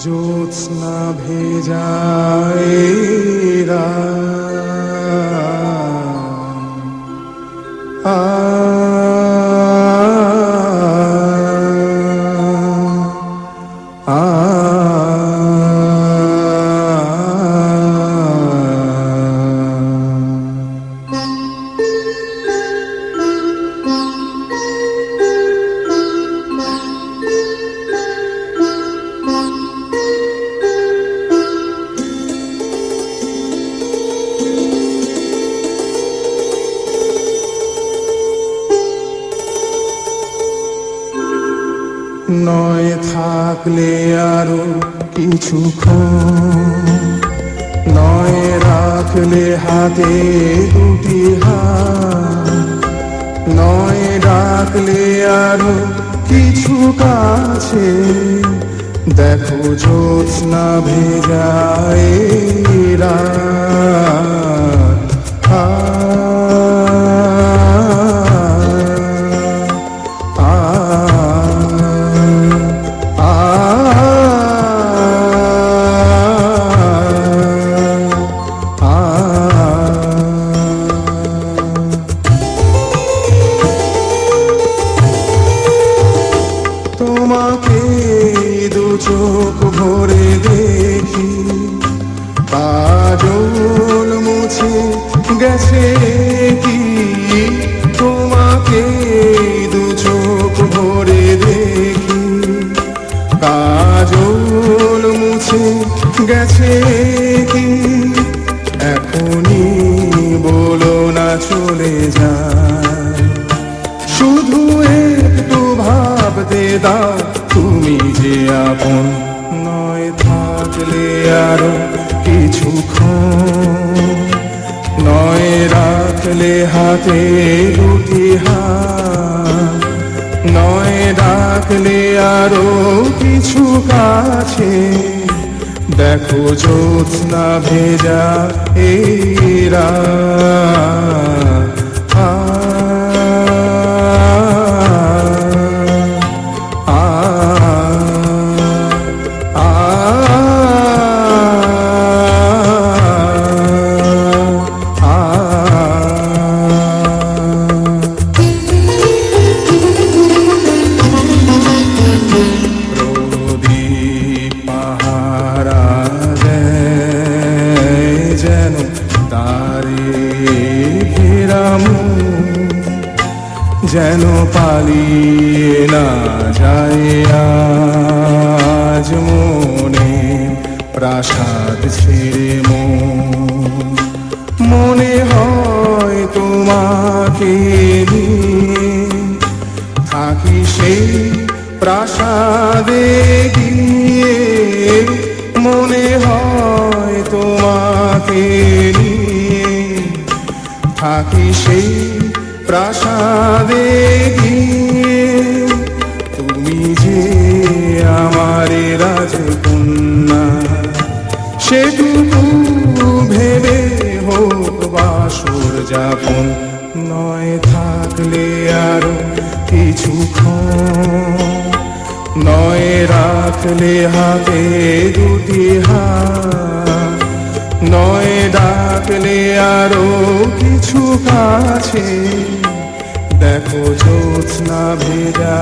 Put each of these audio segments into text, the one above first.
জ্যোৎস্না ভেজায় নয় থাকলে আরো কিছুক্ষণ, নয় রাখলে হাতে দুটি হাত, নয় ডাকলে আরো কিছু কাছে, দেখো জ্যোৎস্না ভেজায় তোমাকে দু চোখ ভরে দেখি, কাজল মুছে গেছে কি? তোমাকে দু চোখ ভরে দেখি, কাজল মুছে গেছে কি? এখনই বলো না চলে যায়, শুধু একটু ভাবতে দাও তুমি যে আপন। নয় থাকলে আরো কিছুক্ষণ, নয় রাখলে হাতে দুটি হাত, নয় ডাকলে আরো কিছু কাছে, দেখো জ্যোৎস্না ভেজা এই রাত। যেন পালিয়ে না যায় আজ মনে প্রাসাদ ছেড়ে মনে হয় তোমাকে নিয়ে থাকি সেই প্রাসাদে গিয়ে, মনে হয় তোমাকে নিয়ে থাকি সেই প্রাসাদে গিয়ে। তুমি যে আমার রাজকন্যা সেটুকু ভেবে হোক বাসর যাপন। নয় থাকলে আরো কিছুক্ষণ, নয় রাখলে হাতে দুটি হাত, নয় ডাকলে আরো কিছু কাছে, দেখো জ্যোৎস্না ভেজা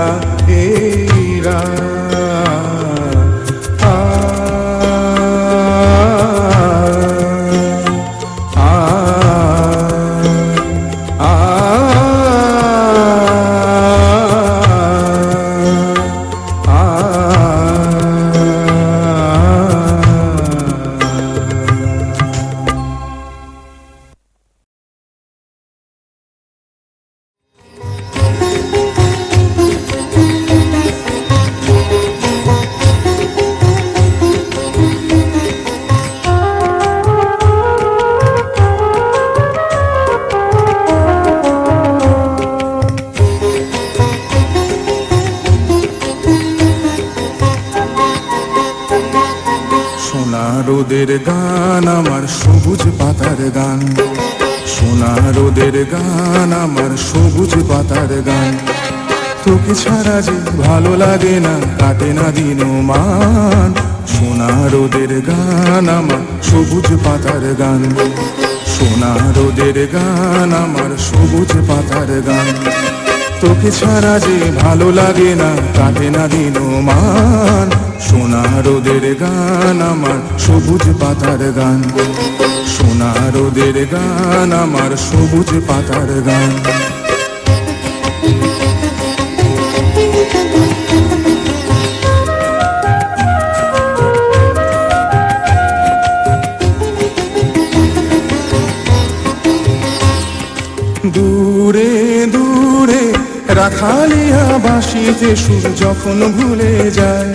এই রাত। রোদের গান আমার সবুজ পাতার গান, সোনা রোদের গান আমার সবুজ পাতার গান। তোকে ছাড়া যে ভালো লাগে না, কাটে না দিন মান, সোনা রোদের গান আমার সবুজ পাতার গান, সোনা রোদের গান আমার সবুজ পাতার গান। তোকে ছাড়া যে ভালো লাগে না, কাটে না দিন মান, সোনা রোদের গান আমার সবুজ পাতার গান, সোনা রোদের গান আমার সবুজ পাতার গান। দূরে দূরে রাখালিয়া বাঁশিতে সুর যখন ভুলে যায়,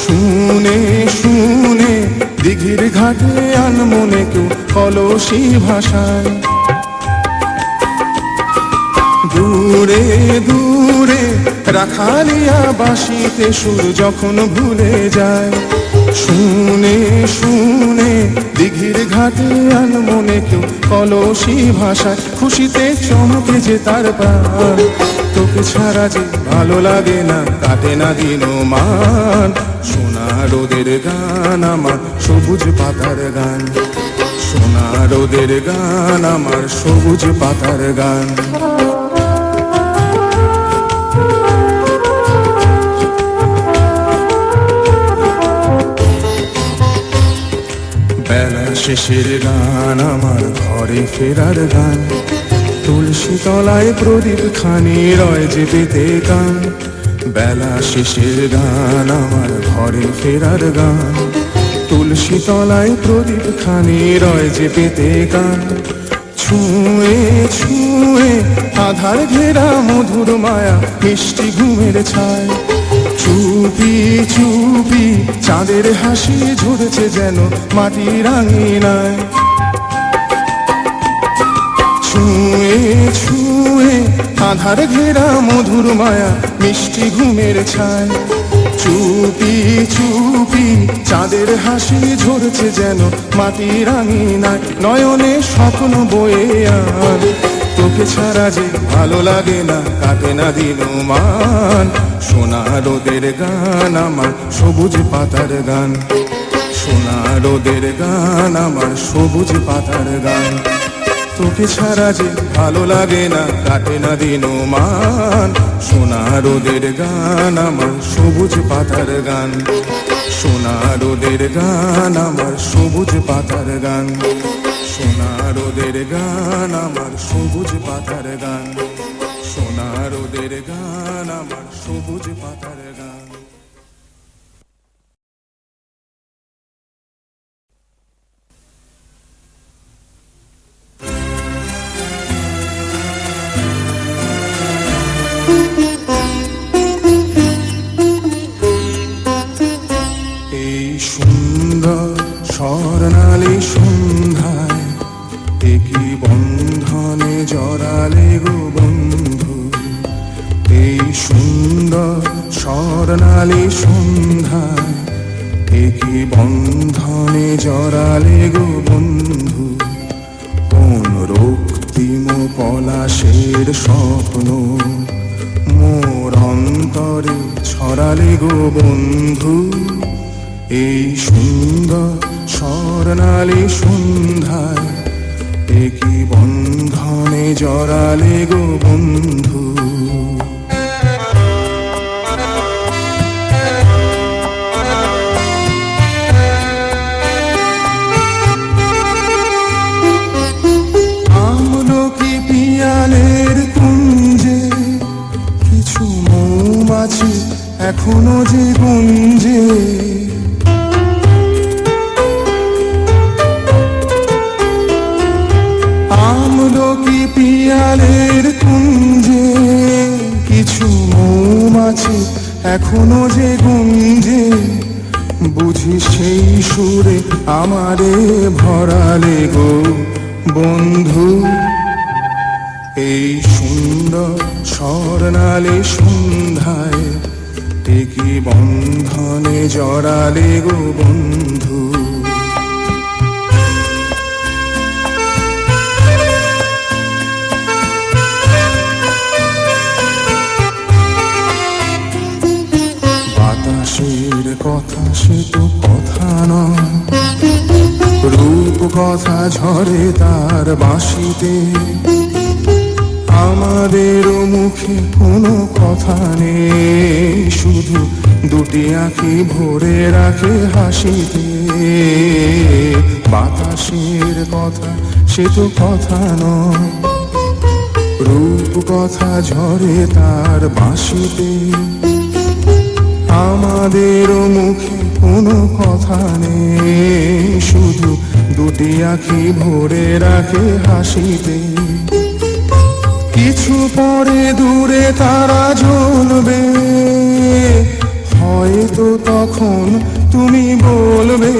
শুনে শুনে দিঘির ঘাটে আনমনে কেউ কলসি ভাষায়। দূরে দূরে রাখালিয়া বাঁশিতে সুর যখন ভুলে যায়, শুনে শুনে দিঘির ঘাটে আনমনে কেউ কলসি ভাষায়। খুশিতে চমকে যে তার প্রাণ, তোকে ছাড়া যে ভালো লাগে না, কাটে না দিন মান, সোনা রোদের গান আমার সবুজ পাতার গান, সোনা রোদের গান আমার সবুজ পাতার গান। বেলা শেষের গান আমার ঘরে ফেরার গান, তুলসী তলায় প্রদীপ খানি রয় যে পেতে গান। বেলা শেষের গান আমার ঘরে ফেরার গান, তুলসী তলায় প্রদীপ খানি রয় যে পেতে গান। ছুঁয়ে ছুঁয়ে আধার ঘেরা মধুর মায়া মিষ্টি ঘুমের ছায়, চুপি চুপি চাঁদের হাসি ঝরেছে যেন মাটির আঙিনায়। ছুঁয়ে ছুঁয়ে আধার ঘেরা মধুর মায়া মিষ্টি ঘুমের ছায়, চুপি চুপি চাঁদের হাসি ঝরছে যেন মাটির আঙিনায়। নয়নে স্বপ্ন বয়ে আন, তোকে ছাড়া যে ভালো লাগে না, কাটে না দিন মান, সোনা রোদের গান আমার সবুজ পাতার গান, সোনা রোদের গান আমার সবুজ পাতার গান। তোকে ছাড়া যে ভালো লাগে না, কাটে না দিন মান, সোনা রোদের গান আমার সবুজ পাতার গান, সোনা রোদের গান আমার সবুজ পাতার গান, সোনা রোদের গান আমার সবুজ পাতার গান, সোনা রোদের গান আমার সবুজ পাতার গান। এই সুন্দর স্বর্ণালী সন্ধ্যায় একই বন্ধনে জড়ালে গো বন্ধু, এই সুন্দর স্বর্ণালী সন্ধ্যায় একই বন্ধনে জড়ালে গো বন্ধু। কোন রক্তিম পলাশের স্বপ্ন মোর অন্তরে ছড়ালে গো বন্ধু, এই সুন্দর স্বর্ণালী সন্ধ্যায় একই বন্ধনে জড়ালে গো বন্ধু। আমলকি পিয়ালের কুঞ্জে কিছু মৌমাছি এখনো যে গুঞ্জে, আমলকি পিয়ালের কুঞ্জে কিছু মৌমাছি এখনো যে গুঞ্জে, বুঝি সেই সুরে আমারে ভরালে গো বন্ধু। এই সুন্দর স্বর্ণালী সন্ধ্যায় একই বন্ধনে জড়ালে গো বন্ধু। বাতাসের কথা সে তো কথা নয়, রূপ কথা ঝরে তার বাঁশিতে। আমাদেরও মুখে কোনো কথা নেই, শুধু দুটি আঁখি ভরে রাখে হাসিতে। বাতাসের কথা সে তো কথা নয়, রূপ কথা ঝরে তার বাঁশিতে। আমাদেরও মুখে কোনো কথা নেই, শুধু দুটি আঁখি ভরে রাখে হাসিতে। কিছু পরে দূরে তারা জ্বলবে, হয়তো তখন তুমি বলবে।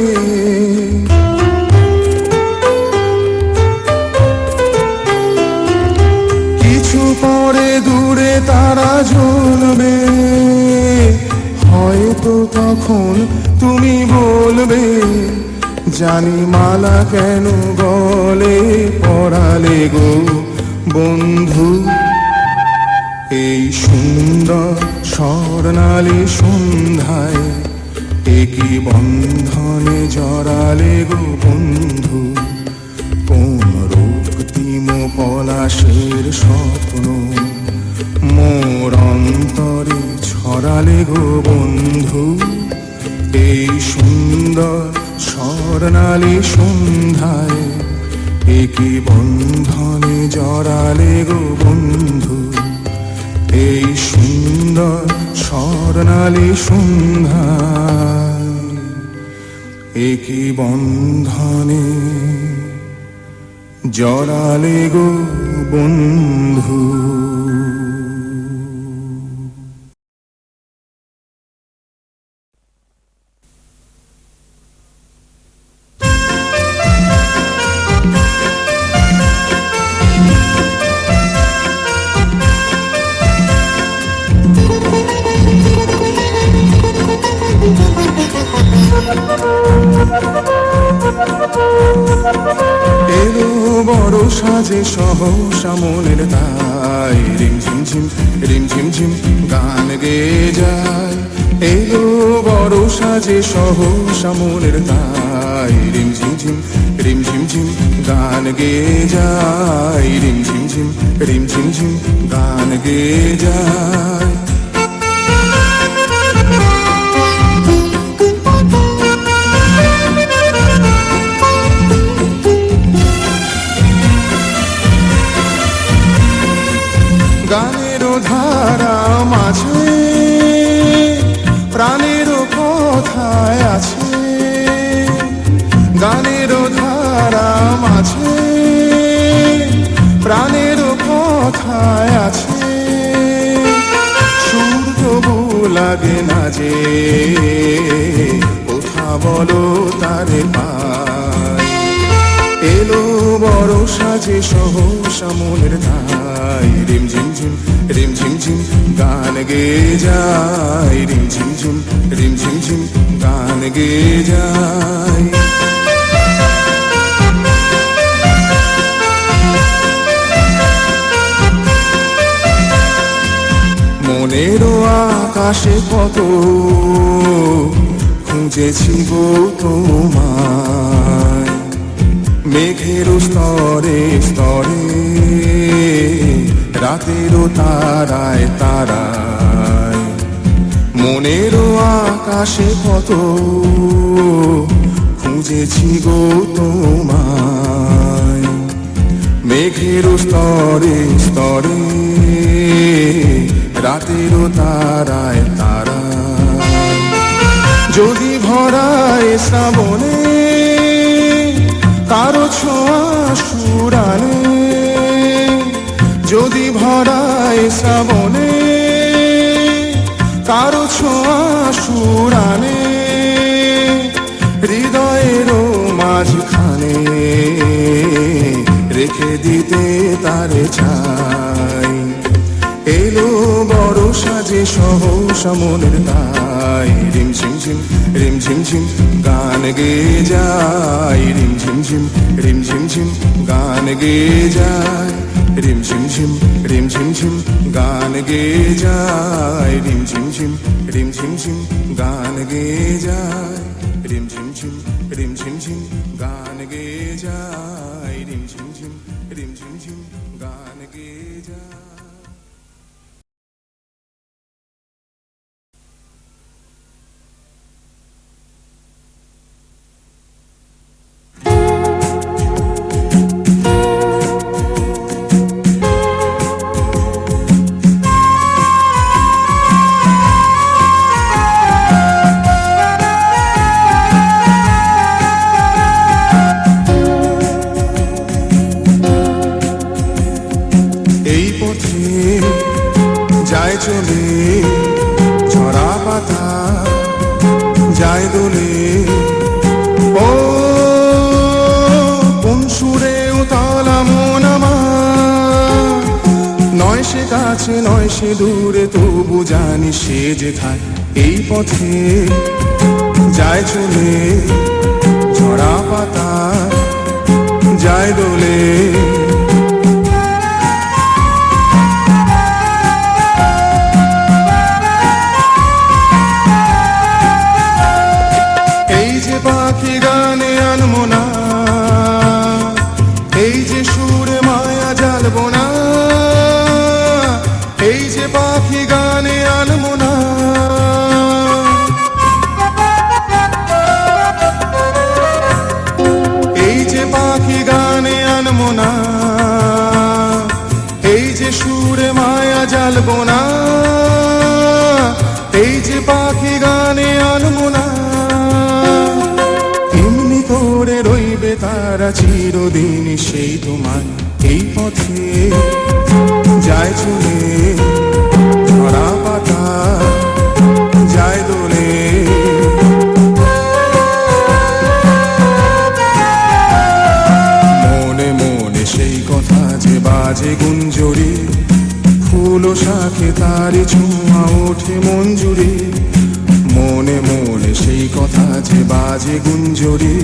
কিছু পরে দূরে তারা জ্বলবে, হয়তো তখন তুমি বলবে, জানি মালা কেন গলে পরালে গো বন্ধু। এই সুন্দর স্বর্ণালী সন্ধ্যায় একই বন্ধনে জড়ালে গো বন্ধু। কোন রক্তিম পলাশের স্বপ্ন মোর অন্তরে ছড়ালে গো বন্ধু। এই সুন্দর স্বর্ণালী সন্ধ্যায় একই বন্ধনে জড়ালে গো বন্ধু। এই সুন্দর স্বর্ণালী সন্ধ্যায় একই বন্ধনে জড়ালে গো বন্ধু। এলো বড় সাজে সহসা মনের তাই, রিমঝিম ঝিম রিমঝিম ঝিম গান গেয়ে যায়। এলো বড় সাজে সহসা মনের তাই, রিমঝিম ঝিম রিমঝিম ঝিম গান গেয়ে যায়। রিমঝিম ঝিম রিমঝিম ঝিম গান গেয়ে যায়। গানেরও ধারা মাঝে প্রাণেরও কথায় আছে। গানেরও ধারা মাঝে প্রাণেরও কথায় আছে। সুর তবু লাগে না যে কোথা বলো তারে পাই। এলো বড় সাজে সহসা মনের ধাই, রিমঝিম ঝিম রিমঝিম ঝিম গান গেয়ে যায়। রিমঝিম ঝিম রিমঝিম ঝিম গান গেয়ে যায়। মনেরও আকাশে কত খুঁজেছি গো তোমায়। মেঘের স্তরে স্তরে রাতেরও তারায় তারায়। মনেরও আকাশে কত খুঁজেছি গো তোমায়। মেঘের স্তরে স্তরে রাতেরও তারায় তারায়। যদি ভরায় শ্রাবণে কারো ছোঁয়া সুরানে, যদি ভরায় শ্রাবণে কারো ছোঁয়া সুরানে, হৃদয়েরও মাঝখানে রেখে দিতে তারে ছাই। এলো বড় সাজে সহসা মনের তাই, রিমঝিম ঝিম রিমঝিম ঝিম গান গেয়ে যায়। রিমঝিম ঝিম রিমঝিম ঝিম গান গেয়ে যায়। রিমঝিম ঝিম রিমঝিম ঝিম গান গেয়ে যায়। রিমঝিম ঝিম রিম ঝিম ঝিম গান গেয়ে যায়, রিম ঝিম ঝিম রিম ঝিম ঝিম গান গেয়ে যায়, রিম ঝিম ঝিম রিম ঝিম ঝিম গান গেয়ে যায়। যায় চলে ঝরা পাতা, যায় দোলে ও কোন সুরে উতলা মন আমার, নয় সে কাছে নয় সে দূরে তবু জানি সে যেথায় এই পথে যায় চলে ঝরা পাতা, যায় দোলে পাখি গানে আনবো না, এই যে সুরে মায়া জ্বালবো না, এই যে পাখি গানে আনবো না, এই যে পাখি গানে আনবো না, এই যে সুরে মায়া জ্বালবো না, এই যে পাখি গানে আনবো না, করে রইবে তারা চিরদিন সেই তোমার এই পথে যায় চলে ঝরা পাতা, যায় দোলে মনে মনে সেই কথা যে বাজে গুঞ্জরি, ফুল শাখে তারি ছোঁয়া ওঠে মঞ্জুরি, মনে মনে সেই কথা যে বাজে গুঞ্জরি,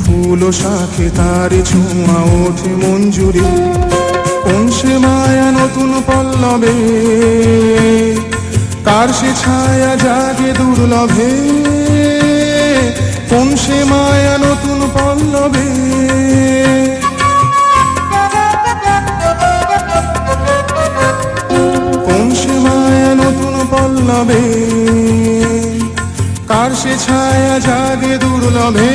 ফুল শাখে তারি ছোঁয়া ওঠে মঞ্জুরি, কোন সে মায়া নতুন পল্লবে, কার সে ছায়া জাগে দুর্লভে, কোন সে মায়া নতুন পল্লবে, কোন সে মায়া নতুন পল্লবে, কার সে ছায়া জাগে দুর্লভে,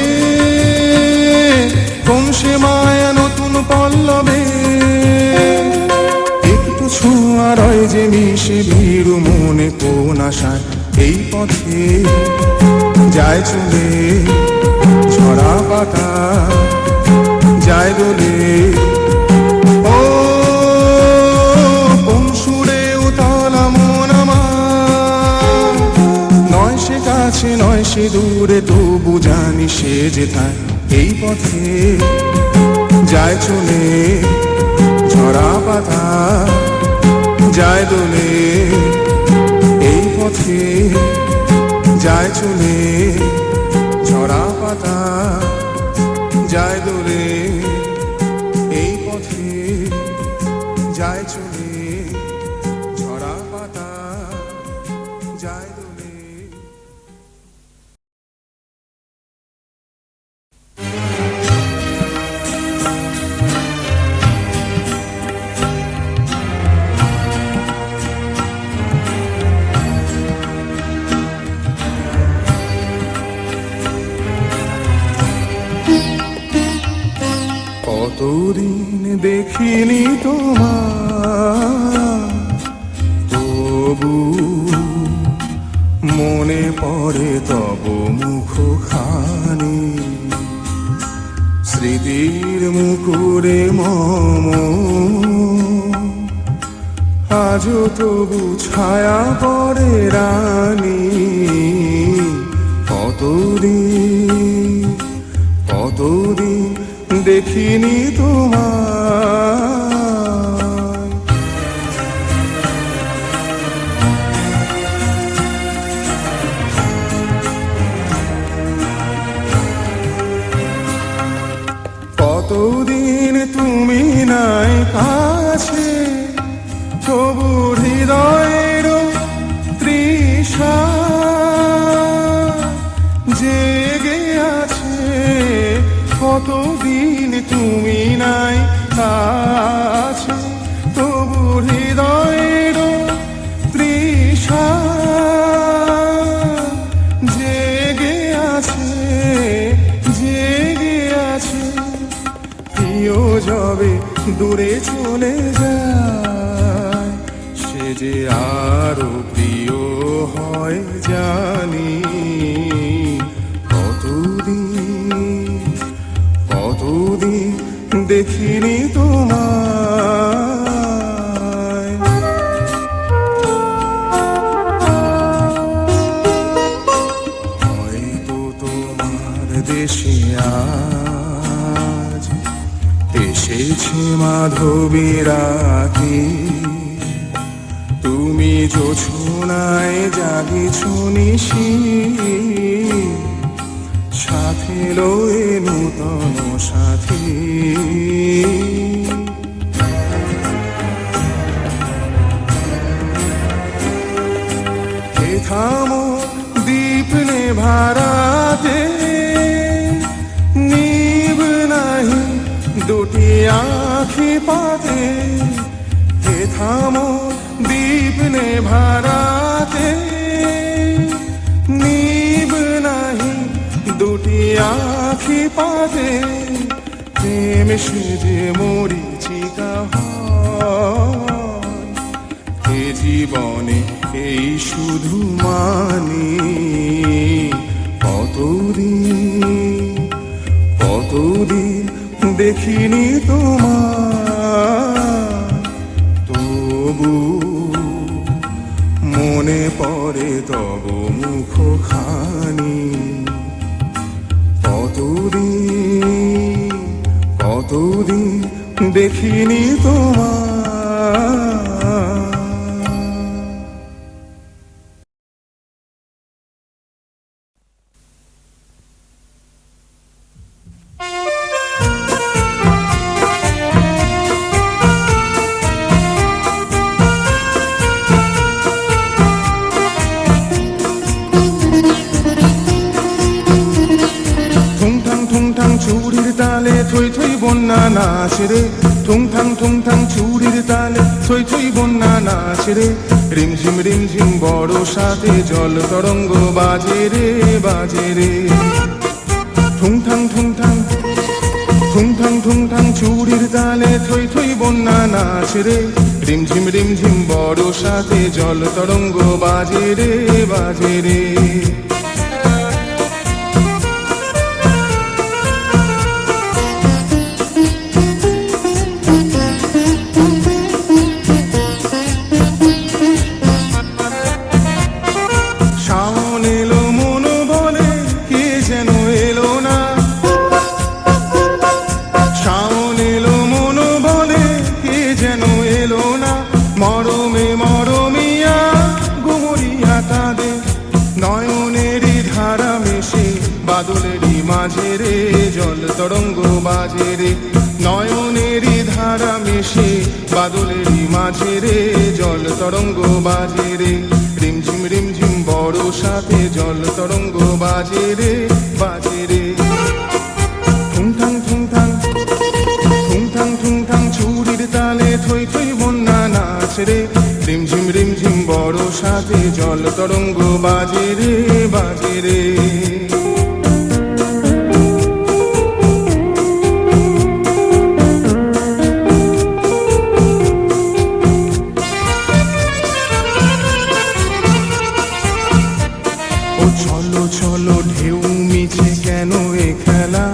কোন সে মায়া নতুন পল্লবে, একটু ছোঁয়া রয় যে মিশে ভিড় মনে কোন আশায় এই পথে যায় চলে ঝরা পাতা, যায় দোলে ও কোন সুরে উতলা মন আমার, নয় সে কাছে নয় সে দূরে তবু জানি সে যেথায় এই পথে যায় চলে ঝরা পাতা, যায় দোলে এই পথে যায় চলে ঝরা পাতা, যায় দোলে এই পথে যায় চলে ঝরা পাতা, যায় দোলে। কতদিন দেখিনি তোমার, তবু মনে পড়ে তব মুখখানি, স্মৃতির মুকুরে মম আজও তবু ছায়া পড়ে রানী, কতদিন কতদিন দেখিনি তোমায়, কতদিন তুমি নাই কাছে, তবু হৃদয়ের তৃষা কতদিন তুমি নাই কাছে, তবু হৃদয়ের তৃষা জেগে আছে, জেগে আছে। প্রিয় যবে দূরে চলে যায়, সে যে আরো প্রিয় হয় জানি। কতদিন দেখিনি তোমায়। হয়তো তোমার দেশে আজ এসেছে মাধবী রাতে, তুমি জোছনায় জাগিছ নিশি, সাথে লয়ে নূতন সাথী। হে থামো দীপ নেভারাতে, নিব নাহি দুটি আঁখি পাতে। হে থামো দীপ নেভারাতে, নিব নাহি দুটি আঁখি পাতে। প্রেম সেজে মরিচিকা হয়, এ জীবনে এই শুধু মানি। কতদিন দেখিনি তোমার, তবু মনে পড়ে তব মুখখানি। কতদিন দেখিনি তোমার। চুড়ির তালে থই থই বন্যা নাচ রে, ঠুংঠাং ঠুংঠাং চুড়ির তালে থই থই বন্যা নাচ রে। রিমঝিম রিমঝিম বড় সাথে জল তরঙ্গ বাজে রে, বাজে রে। ঠুংঠাং ঠুংঠাং ঠুংঠাং ঠুংঠাং চুড়ির তালে থই থই বন্যা নাচ রে। রিমঝিম রিমঝিম বড় সাথে জল তরঙ্গ বাজে রে, বাজে রে। মরমে মরমিয়া গুমরিয়া কাঁদে, নয়নেরই ধারা মেশে বাদলেরই মাঝে রে, জল তরঙ্গ বাজে রে। নয়নেরই ধারা মেশে বাদলেরই মাঝে রে, জল তরঙ্গ বাজে রে। রিমঝিম রিমঝিম বড় সাথে জল তরঙ্গ বাজে রে, বাজে রে। ঠুংঠাং ঠুংঠাং ঠুংঠাং ঠুংঠাং চুড়ির তালে থই থই বন্যা নাচ রে। রিমঝিম রিমঝিম বড় সাথে জল তরঙ্গ বাজে রে, বাজে রে। ও চলো চলো ঢেউ মিছে কেন এ খেলা,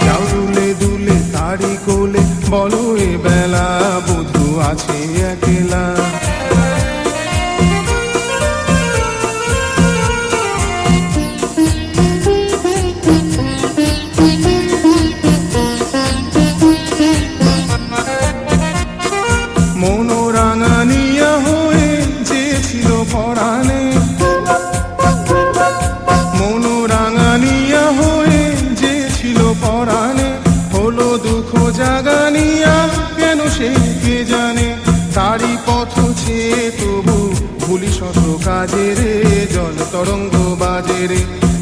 যাও দুলে দুলে তারি কোলে বলো এ বেলা, বধূ আছে একলা। মনোরাঙানিয়া হয়ে যে ছিল পরাণে, মনোরাঙানিয়া হয়ে যে ছিল পরাণে, হলো দুঃখ জাগানিয়া কেন সে কে জানে। তারি পথ চেয়ে তবু ভুলি শত কাজে রে, জল তরঙ্গ বাজে রে।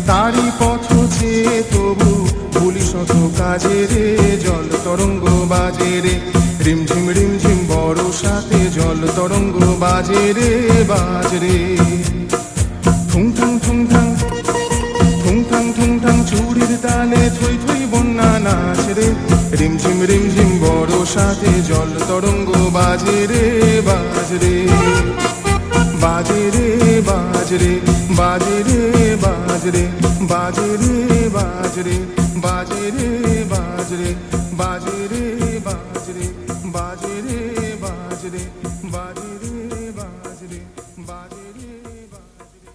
তারি পথ চেয়ে তবু ভুলি শত শত কাজে রে, জল তরঙ্গ বাজে রে, রিমঝিম বর্ষাতে জল তরঙ্গ বাজে রে, বাজে রে। ঠুংঠাং ঠুংঠাং ঠুংঠাং ঠুংঠাং চুড়ির তালে থই থই বন্যা নাচ রে, রিমঝিম বর্ষাতে জল তরঙ্গ বাজে রে, বাজে রে। বাজে রে বাজে রে বাজে রে বাজে রে বাজে রে বাজে রে বাজে রে বাজে রে বাজে রে বাজে রে বাজে রে বাজে রে বাজে রে বাজে রে বাজে রে।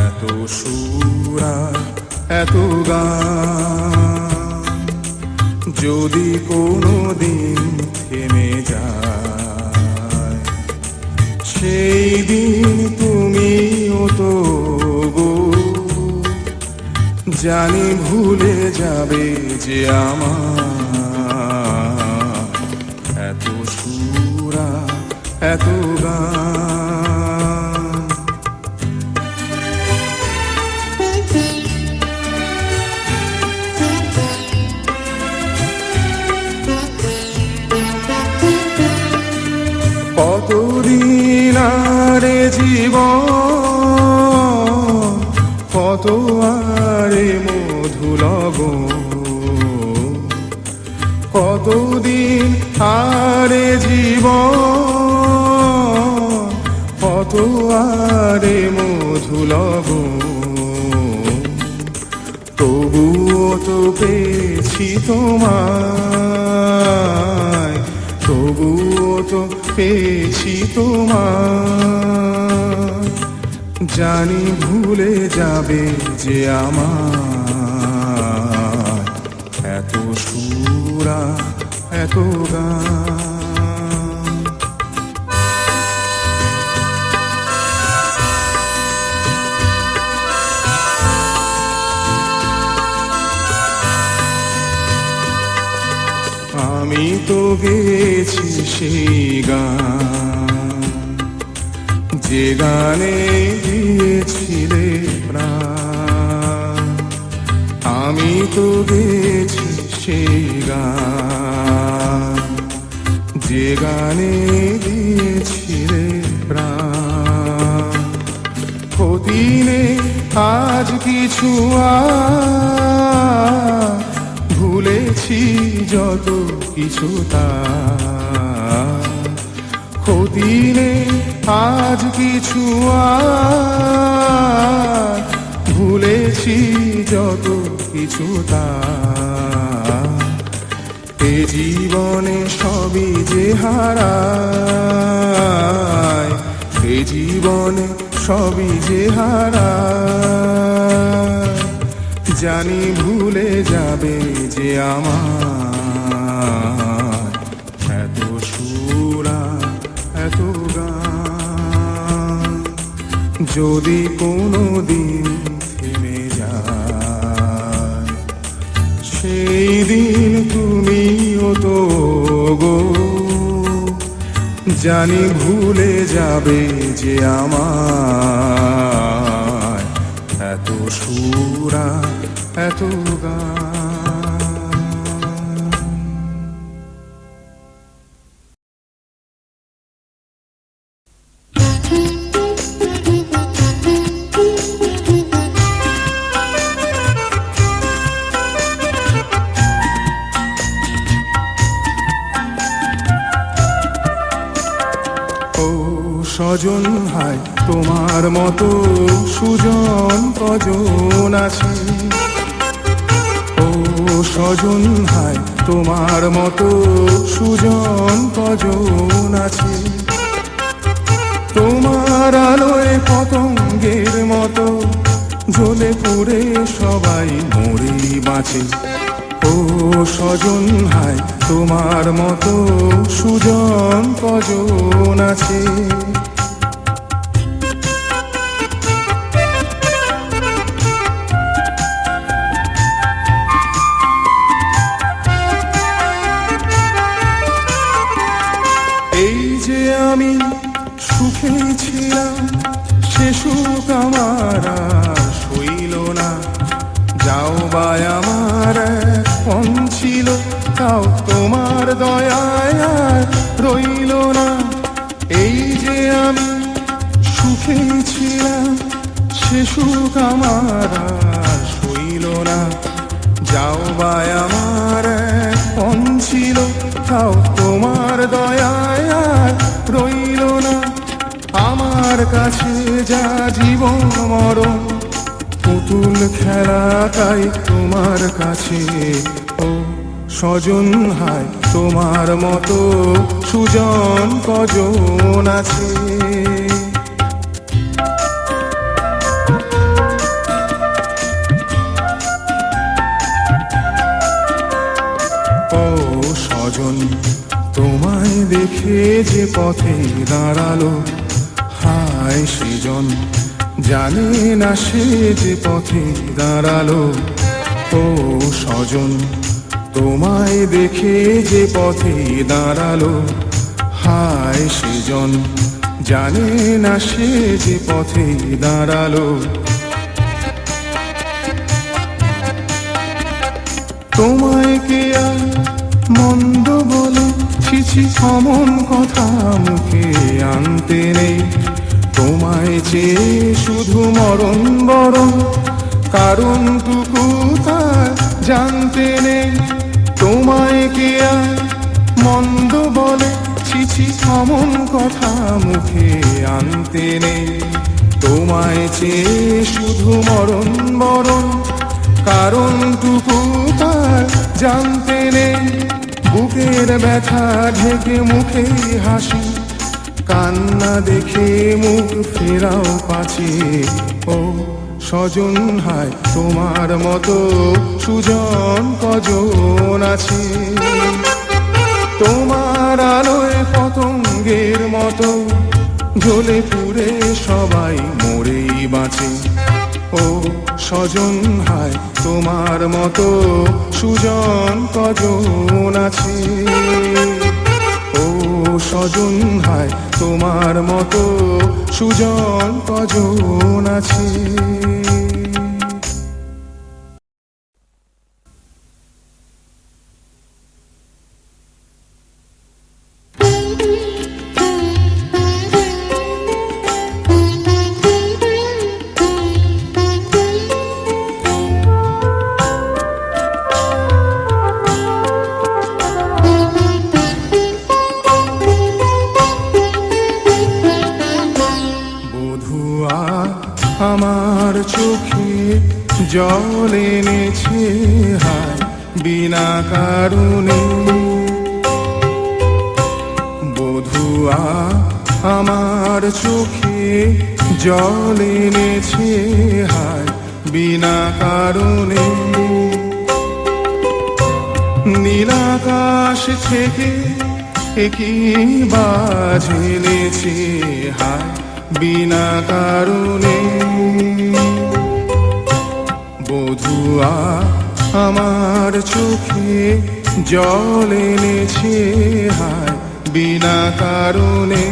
এত সুরা এত গান যদি কোনো দিন থেমে যায়, সেই দিন তুমিও তো গো জানি ভুলে যাবে যে আমার এত সুরা এত গান। কতদিন আরে জীবন, কত আরে মধু লগন, কতদিন আরে জীবন, কত আরে মধু লগন, তবুও তো পেয়েছি তোমায়, তবুও তো পেয়েছি তোমায়, জানি ভুলে যাবে যে আমার এত সুরা এত গান। আমি তো গেছি সেই গান যে গানে দিয়েছিলে প্রাণ, আমি তো গেছি সেই গান যে গানে দিয়েছিলে প্রাণ। ক্ষতি নেই আজ কিছু ভুলেছি যত কিছু তা, ক্ষতি নেই আজ কিছু ভুলেছি যত কিছু তা। এ জীবনে সবই যে হারায়, এ জীবনে সবই যে হারায়, জানি ভুলে যাবে যে আমার এত সুরা এত গান। যদি কোনো দিন থেমে যায়, সেই দিন তুমিও তো গো জানি ভুলে যাবে যে আমার এত সুরা এত গান। সজন হায় তোমার মতো সুজন কজন আছে, ও সজন হায় তোমার মতো সুজন কজন আছে। তোমার আলোয় পতঙ্গের মতো জ্বলে পুড়ে সবাই মরে বাঁচে, ও স্বজন হায় তোমার মতো সুজন কজন আছে। এই যে আমি সুখে ছিলাম সে সুখ আমার আর সইল না, যাও বাই আমার পণ ছিল তাও তোমার দয়ায় আর রইল না। এই যে আমি সুখে ছিলাম সে সুখ আমার আর সইল না, যাও বাই আমার পণ ছিল তাও তোমার দয়ায় আর রইল না। আমার কাছে যা জীবন মরণ পুতুল খেলা তাই তোমার কাছে, ও স্বজন হায় তোমার মতো সুজন কজন আছে। ও স্বজন তোমায় দেখে যে পথে দাঁড়ালো, হায় সেজন জানে না সে যে পথে দাঁড়ালো। ও স্বজন তোমায় দেখে যে পথে দাঁড়ালো, হায় সেজন জানে না সে যে পথে দাঁড়ালো। তোমায় কে আর মন্দ বলে ছিছি অমন কথা মুখে আনতে নেই, তোমায় চেয়ে শুধু মরণ বরণ কারণটুকু তার জানতে নেই। তোমায় কে আর মন্দ বলে ছিছি অমন কথা মুখে আনতে নেই, তোমায় চেয়ে শুধু মরণ বরণ কারণটুকু তার জানতে নেই। বুকের ব্যথা ঢেকে মুখে হাসি, কান্না দেখে মুখ ফেরাও পাছে, ও স্বজন হায় তোমার মতো সুজন কজন আছে। তোমার আলোয় পতঙ্গের মতো জ্বলে পুড়ে সবাই মরেই বাঁচে, ও স্বজন হায় তোমার মতো সুজন কজন আছে। ও স্বজন হায় তোমার মতো সুজন কজন আছে। আমার চোখে জল এনেছে হায় বিনা কারণে, বধুয়া আমার চোখে জল এনেছে হায় বিনা কারণে। নীলাকাশ থেকে একই বাজ এনেছে হায় বিনা কারণে, বধুয়া আমার চোখে জল এনেছে হায় বিনা কারণে।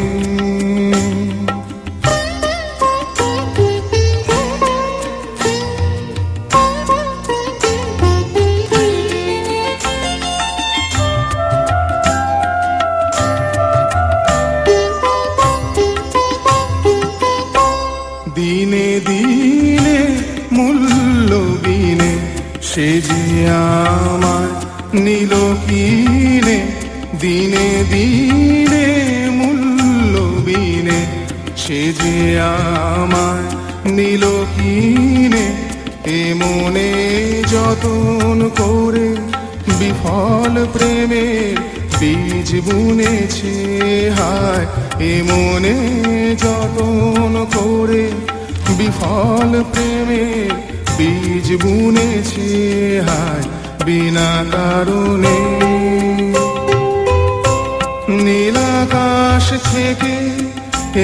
দিনে দিনে মূল্য বিনে সে যে আমায় নিল কিনে, দিনে দিনে মূল্য বিনে সে যে আমায় নিল কিনে। এ মনে যতন করে বিফল প্রেমের বীজ বুনেছে হায়, এ মনে যতন করে বিফল প্রেমের বীজ বুনেছে হায় বিনা কারণে। নীলাকাশ থেকে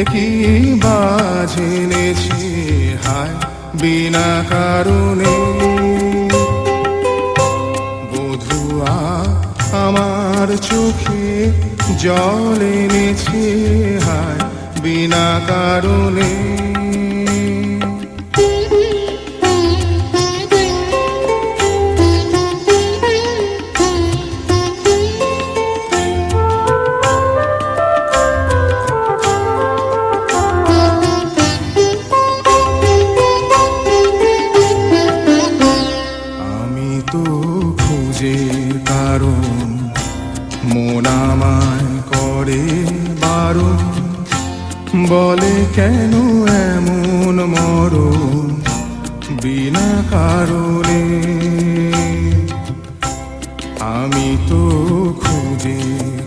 একই বাজ এনেছে হায় বিনা কারণে। বধুয়া আমার চোখে জল এনেছে হায় বিনা কারণে। খুঁজে কারণ মন আমায় করে বারণ, বলে কেন এমন মরণ বিনা কারণে। আমি তো খুঁজে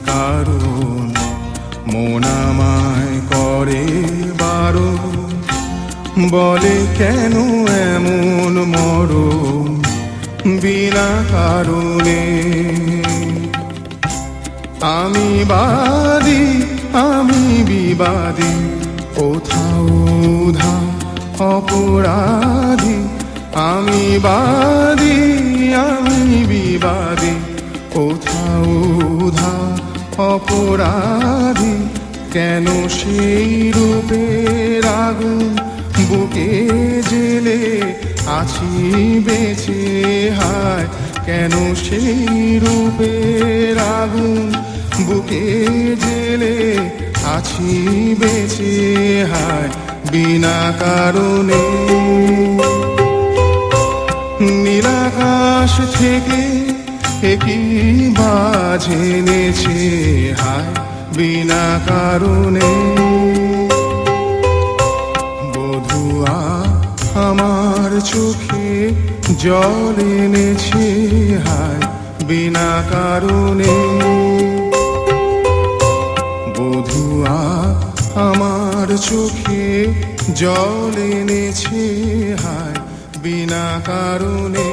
কারণ মন আমায় করে বারণ, বলে কেন এমন মরণ বিনা কারণে। আমি বাদী আমি বিবাদী কোথাও ধা অপরাধী। আমি বাদী আমি বিবাদী কোথাও ধা অপরাধী। কেন সেই রূপের আগুন বুকে জেলে আছি বেঁচে হায়। কেন সেই রূপের আগুন বুকে জেলে আছি বেঁচে হায় বিনা কারণে। নীলাকাশ থেকে একই বাজ এনেছে হায় বিনা কারণে। বধুয়া আমার চোখে জল এনেছে হায় বিনা কারণে। বধুয়া আমার চোখে জল এনেছে হায় বিনা কারণে।